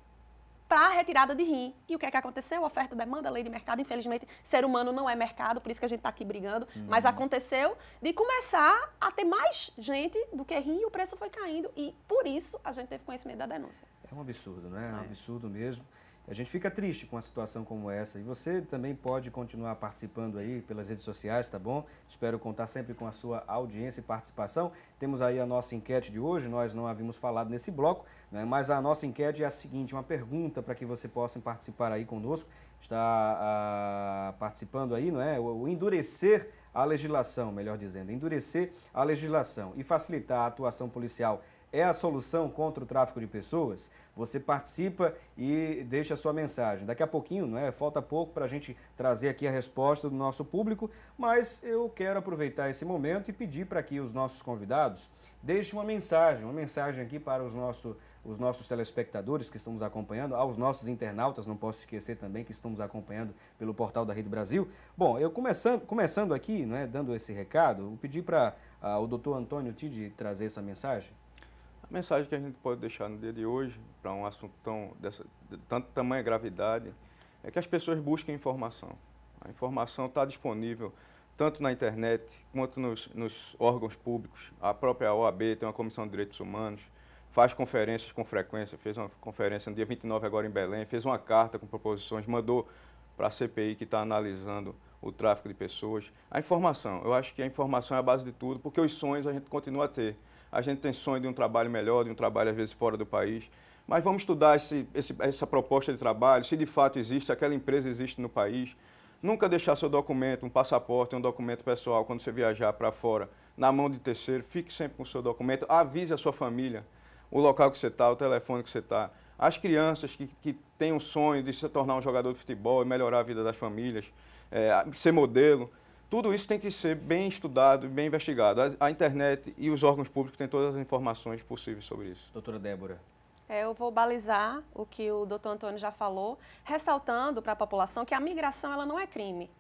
para a retirada de rim. E o que é que aconteceu? Oferta, demanda, lei de mercado. Infelizmente, ser humano não é mercado, por isso que a gente está aqui brigando. Mas aconteceu de começar a ter mais gente do que rim e o preço foi caindo. E por isso a gente teve conhecimento da denúncia. É um absurdo, né? É um absurdo mesmo. A gente fica triste com uma situação como essa. E você também pode continuar participando aí pelas redes sociais, tá bom? Espero contar sempre com a sua audiência e participação. Temos aí a nossa enquete de hoje, nós não havíamos falado nesse bloco, né? Mas a nossa enquete é a seguinte, uma pergunta para que você possa participar aí conosco. Está participando aí, não é? O endurecer a legislação, melhor dizendo, endurecer a legislação e facilitar a atuação policial é a solução contra o tráfico de pessoas? Você participa e deixa a sua mensagem. Daqui a pouquinho, não é? Falta pouco para a gente trazer aqui a resposta do nosso público, mas eu quero aproveitar esse momento e pedir para que os nossos convidados deixem uma mensagem aqui para os nossos telespectadores que estão nos acompanhando, aos nossos internautas, não posso esquecer também que estão nos acompanhando pelo portal da Rede Brasil. Bom, eu começando aqui, né, dando esse recado, vou pedir para o doutor Antônio Tidi trazer essa mensagem. A mensagem que a gente pode deixar no dia de hoje, para um assunto de tanto tamanha gravidade, é que as pessoas busquem informação. A informação está disponível tanto na internet quanto nos órgãos públicos. A própria OAB tem uma Comissão de Direitos Humanos, faz conferências com frequência, fez uma conferência no dia 29 agora em Belém, fez uma carta com proposições, mandou para a CPI que está analisando o tráfico de pessoas. A informação, eu acho que a informação é a base de tudo, porque os sonhos a gente continua a ter. A gente tem sonho de um trabalho melhor, de um trabalho às vezes fora do país, mas vamos estudar essa proposta de trabalho, se de fato existe, se aquela empresa existe no país. Nunca deixar seu documento, um passaporte, um documento pessoal, quando você viajar para fora, na mão de terceiro, fique sempre com o seu documento, avise a sua família, o local que você está, o telefone que você está. As crianças que têm um sonho de se tornar um jogador de futebol e melhorar a vida das famílias, ser modelo, tudo isso tem que ser bem estudado e bem investigado. A internet e os órgãos públicos têm todas as informações possíveis sobre isso. Doutora Débora. Eu vou balizar o que o doutor Antônio já falou, ressaltando para a população que a migração ela não é crime.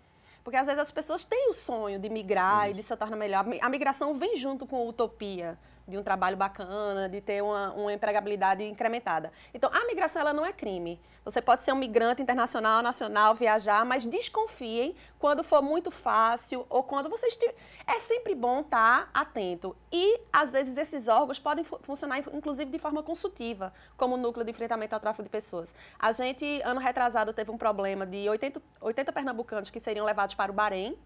Porque às vezes as pessoas têm o sonho de migrar e de se tornar melhor. A migração vem junto com a utopia de um trabalho bacana, de ter uma empregabilidade incrementada. Então, a migração ela não é crime. Você pode ser um migrante internacional, nacional, viajar, mas desconfiem quando for muito fácil ou quando você estiver... É sempre bom estar atento. E, às vezes, esses órgãos podem funcionar, inclusive, de forma consultiva, como o Núcleo de Enfrentamento ao Tráfico de Pessoas. A gente, ano retrasado, teve um problema de 80 pernambucanos que seriam levados para o Bahrein,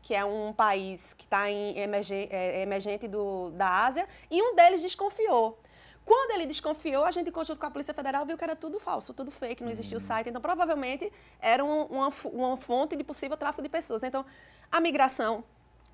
que é um país que está emergente da Ásia, e um deles desconfiou. Quando ele desconfiou, a gente, em conjunto com a Polícia Federal, viu que era tudo falso, tudo fake, não existia o site. Então, provavelmente, era uma fonte de possível tráfico de pessoas. Então, a migração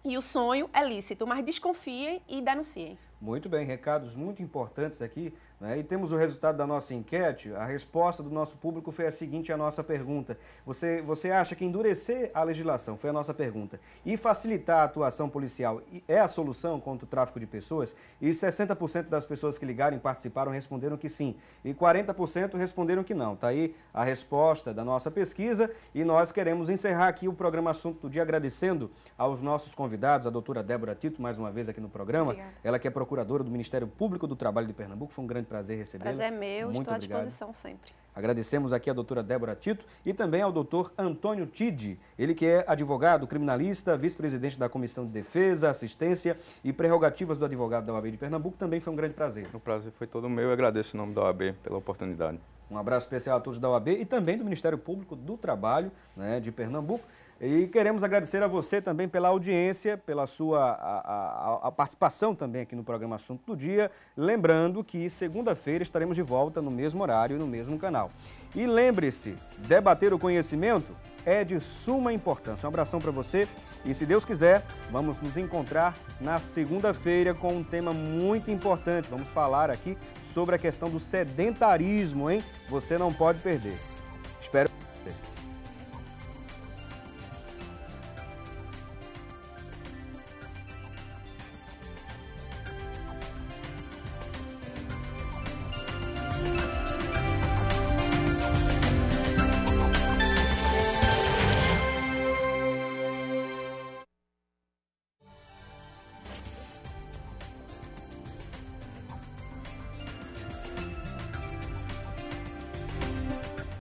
e o sonho é lícito, mas desconfiem e denunciem. Muito bem, recados muito importantes aqui, né? E temos o resultado da nossa enquete. A resposta do nosso público foi a seguinte, a nossa pergunta. Você acha que endurecer a legislação, foi a nossa pergunta, e facilitar a atuação policial é a solução contra o tráfico de pessoas? E 60% das pessoas que ligaram e participaram responderam que sim. E 40% responderam que não. Está aí a resposta da nossa pesquisa e nós queremos encerrar aqui o programa Assunto do Dia agradecendo aos nossos convidados, a doutora Débora Tito, mais uma vez aqui no programa. Obrigada. Ela que é procuradora do Ministério Público do Trabalho de Pernambuco. Foi um grande prazer recebê-la. Prazer é meu, muito estou obrigado. à disposição sempre. Agradecemos aqui a doutora Débora Tito e também ao doutor Antônio Tidi, ele que é advogado, criminalista, vice-presidente da Comissão de Defesa, Assistência e Prerrogativas do Advogado da OAB de Pernambuco. Também foi um grande prazer. O prazer foi todo meu e agradeço em nome da OAB pela oportunidade. Um abraço especial a todos da OAB e também do Ministério Público do Trabalho, né, de Pernambuco. E queremos agradecer a você também pela audiência, pela sua a participação também aqui no programa Assunto do Dia. Lembrando que segunda-feira estaremos de volta no mesmo horário e no mesmo canal. E lembre-se, debater o conhecimento é de suma importância. Um abração para você e, se Deus quiser, vamos nos encontrar na segunda-feira com um tema muito importante. Vamos falar aqui sobre a questão do sedentarismo, hein? Você não pode perder. Espero...